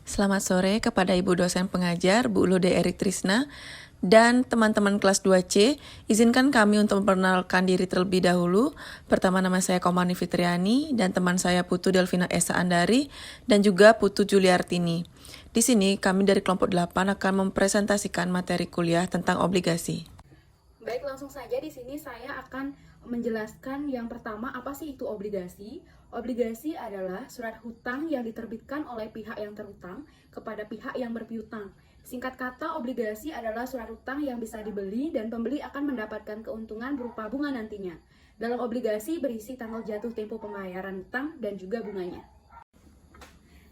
Selamat sore kepada Ibu dosen pengajar, Bu Lude Erik Trisna, dan teman-teman kelas 2C. Izinkan kami untuk memperkenalkan diri terlebih dahulu. Pertama, nama saya Komani Fitriani, dan teman saya Putu Delvina Esa Andari, dan juga Putu Juliartini. Di sini, kami dari kelompok 8 akan mempresentasikan materi kuliah tentang obligasi. Baik, langsung saja di sini saya akan menjelaskan yang pertama apa sih itu obligasi. Obligasi adalah surat hutang yang diterbitkan oleh pihak yang terutang kepada pihak yang berpiutang. Singkat kata, obligasi adalah surat hutang yang bisa dibeli dan pembeli akan mendapatkan keuntungan berupa bunga nantinya. Dalam obligasi berisi tanggal jatuh tempo pembayaran hutang dan juga bunganya.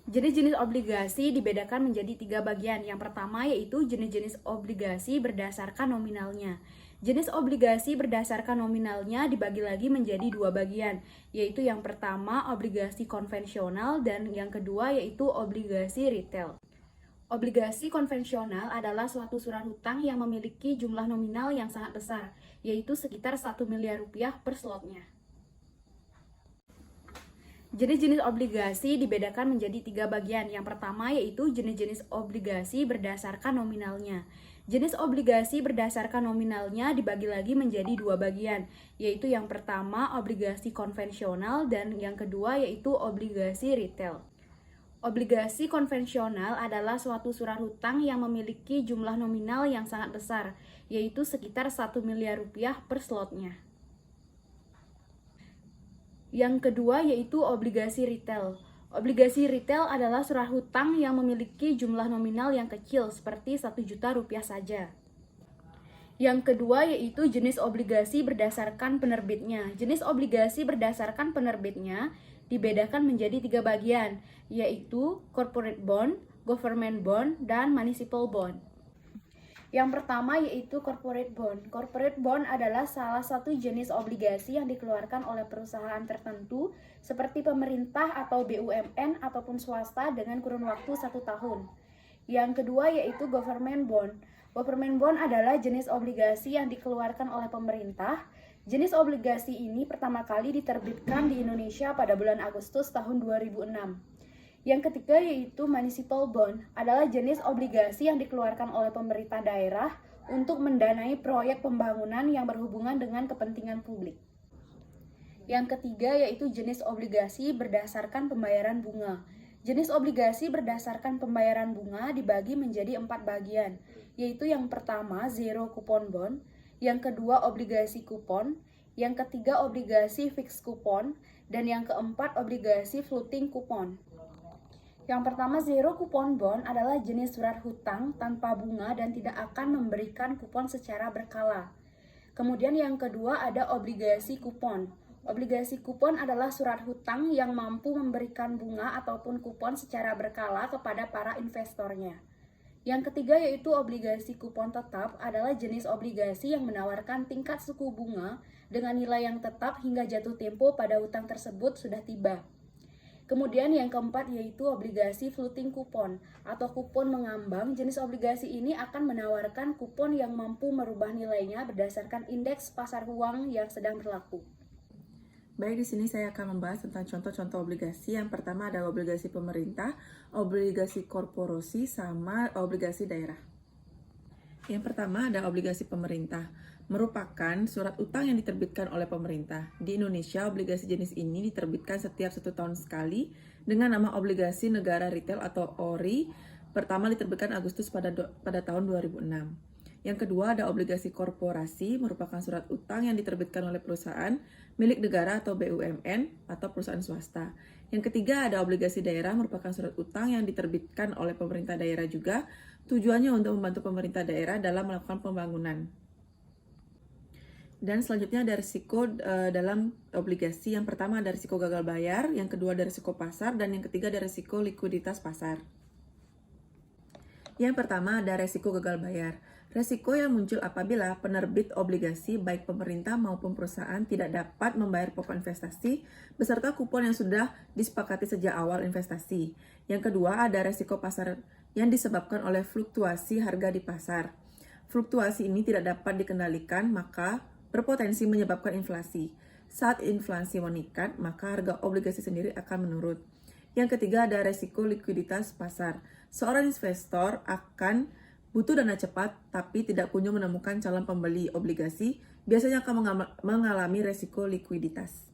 Jenis-jenis obligasi dibedakan menjadi 3 bagian. Yang pertama yaitu jenis-jenis obligasi berdasarkan nominalnya. Jenis obligasi berdasarkan nominalnya dibagi lagi menjadi 2 bagian, yaitu yang pertama obligasi konvensional dan yang kedua yaitu obligasi retail. Obligasi konvensional adalah suatu surat hutang yang memiliki jumlah nominal yang sangat besar, yaitu sekitar 1 miliar rupiah per slotnya. Jenis-jenis obligasi dibedakan menjadi 3 bagian. Yang pertama yaitu jenis-jenis obligasi berdasarkan nominalnya. Jenis obligasi berdasarkan nominalnya dibagi lagi menjadi 2 bagian, yaitu yang pertama obligasi konvensional dan yang kedua yaitu obligasi retail. Obligasi konvensional adalah suatu surat hutang yang memiliki jumlah nominal yang sangat besar, yaitu sekitar 1 miliar rupiah per slotnya. Yang kedua yaitu obligasi retail. Obligasi retail adalah surat hutang yang memiliki jumlah nominal yang kecil seperti 1 juta rupiah saja. Yang kedua yaitu jenis obligasi berdasarkan penerbitnya. Jenis obligasi berdasarkan penerbitnya dibedakan menjadi 3 bagian, yaitu corporate bond, government bond, dan municipal bond. Yang pertama yaitu corporate bond. Corporate bond adalah salah satu jenis obligasi yang dikeluarkan oleh perusahaan tertentu seperti pemerintah atau BUMN ataupun swasta dengan kurun waktu 1 tahun. Yang kedua yaitu government bond. Government bond adalah jenis obligasi yang dikeluarkan oleh pemerintah. Jenis obligasi ini pertama kali diterbitkan di Indonesia pada bulan Agustus tahun 2006. Yang ketiga yaitu municipal bond, adalah jenis obligasi yang dikeluarkan oleh pemerintah daerah untuk mendanai proyek pembangunan yang berhubungan dengan kepentingan publik. Yang ketiga yaitu jenis obligasi berdasarkan pembayaran bunga. Jenis obligasi berdasarkan pembayaran bunga dibagi menjadi 4 bagian, yaitu yang pertama zero coupon bond, yang kedua obligasi kupon, yang ketiga obligasi fixed coupon, dan yang keempat obligasi floating coupon. Yang pertama, zero coupon bond adalah jenis surat hutang tanpa bunga dan tidak akan memberikan kupon secara berkala. Kemudian yang kedua ada obligasi kupon. Obligasi kupon adalah surat hutang yang mampu memberikan bunga ataupun kupon secara berkala kepada para investornya. Yang ketiga yaitu obligasi kupon tetap, adalah jenis obligasi yang menawarkan tingkat suku bunga dengan nilai yang tetap hingga jatuh tempo pada hutang tersebut sudah tiba. Kemudian yang keempat yaitu obligasi floating coupon atau kupon mengambang. Jenis obligasi ini akan menawarkan kupon yang mampu merubah nilainya berdasarkan indeks pasar uang yang sedang berlaku. Baik, di sini saya akan membahas tentang contoh-contoh obligasi. Yang pertama ada obligasi pemerintah, obligasi korporasi, sama obligasi daerah. Yang pertama ada obligasi pemerintah, merupakan surat utang yang diterbitkan oleh pemerintah. Di Indonesia, obligasi jenis ini diterbitkan setiap 1 tahun sekali dengan nama obligasi negara retail atau ORI. Pertama diterbitkan Agustus pada tahun 2006. Yang kedua ada obligasi korporasi, merupakan surat utang yang diterbitkan oleh perusahaan milik negara atau BUMN atau perusahaan swasta. Yang ketiga ada obligasi daerah, merupakan surat utang yang diterbitkan oleh pemerintah daerah juga. Tujuannya untuk membantu pemerintah daerah dalam melakukan pembangunan. Dan selanjutnya ada risiko dalam obligasi. Yang pertama ada risiko gagal bayar, yang kedua ada risiko pasar, dan yang ketiga ada risiko likuiditas pasar. Yang pertama ada risiko gagal bayar. Risiko yang muncul apabila penerbit obligasi baik pemerintah maupun perusahaan tidak dapat membayar pokok investasi beserta kupon yang sudah disepakati sejak awal investasi. Yang kedua ada risiko pasar yang disebabkan oleh fluktuasi harga di pasar. Fluktuasi ini tidak dapat dikendalikan, maka berpotensi menyebabkan inflasi. Saat inflasi meningkat, maka harga obligasi sendiri akan menurun. Yang ketiga ada resiko likuiditas pasar. Seorang investor akan butuh dana cepat tapi tidak kunjung menemukan calon pembeli obligasi, biasanya akan mengalami resiko likuiditas.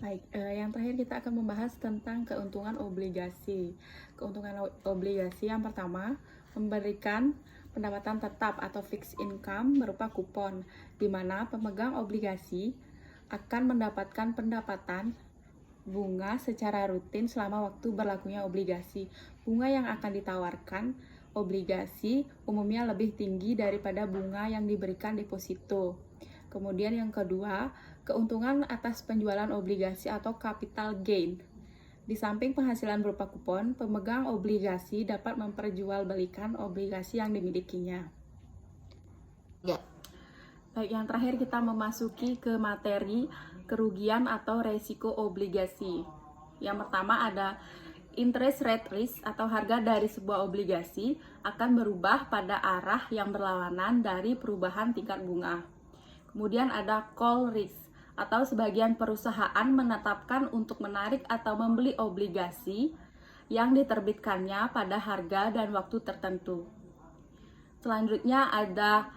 Baik, yang terakhir kita akan membahas tentang keuntungan obligasi. Keuntungan obligasi yang pertama, memberikan pendapatan tetap atau fixed income berupa kupon, di mana pemegang obligasi akan mendapatkan pendapatan bunga secara rutin selama waktu berlakunya obligasi. Bunga yang akan ditawarkan obligasi umumnya lebih tinggi daripada bunga yang diberikan deposito. Kemudian yang kedua, keuntungan atas penjualan obligasi atau capital gain. Di samping penghasilan berupa kupon, pemegang obligasi dapat memperjualbelikan obligasi yang dimilikinya. Baik, yang terakhir kita memasuki ke materi kerugian atau resiko obligasi. Yang pertama ada interest rate risk atau harga dari sebuah obligasi akan berubah pada arah yang berlawanan dari perubahan tingkat bunga. Kemudian ada call risk atau sebagian perusahaan menetapkan untuk menarik atau membeli obligasi yang diterbitkannya pada harga dan waktu tertentu. Selanjutnya ada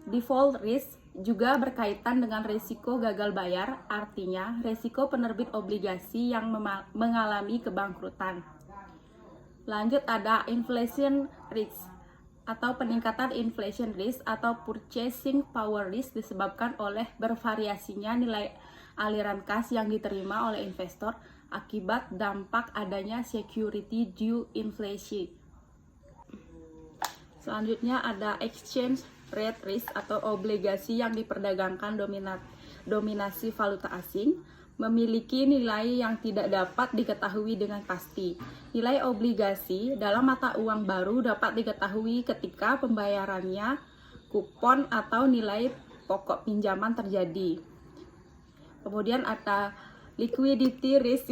default risk, juga berkaitan dengan risiko gagal bayar, artinya risiko penerbit obligasi yang mengalami kebangkrutan. Lanjut ada inflation risk atau peningkatan inflation risk atau purchasing power risk disebabkan oleh bervariasinya nilai aliran kas yang diterima oleh investor akibat dampak adanya security due inflation. Selanjutnya ada exchange rate risk atau obligasi yang diperdagangkan dominasi valuta asing, memiliki nilai yang tidak dapat diketahui dengan pasti. Nilai obligasi dalam mata uang baru dapat diketahui ketika pembayarannya, kupon atau nilai pokok pinjaman terjadi. Kemudian ada liquidity risk,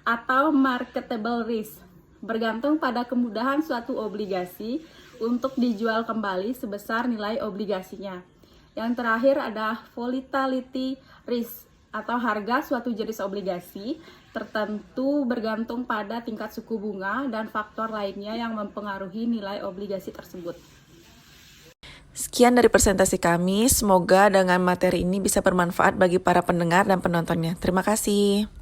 atau marketable risk, bergantung pada kemudahan suatu obligasi untuk dijual kembali sebesar nilai obligasinya. Yang terakhir ada volatility risk atau harga suatu jenis obligasi tertentu bergantung pada tingkat suku bunga dan faktor lainnya yang mempengaruhi nilai obligasi tersebut. Sekian dari presentasi kami, semoga dengan materi ini bisa bermanfaat bagi para pendengar dan penontonnya. Terima kasih.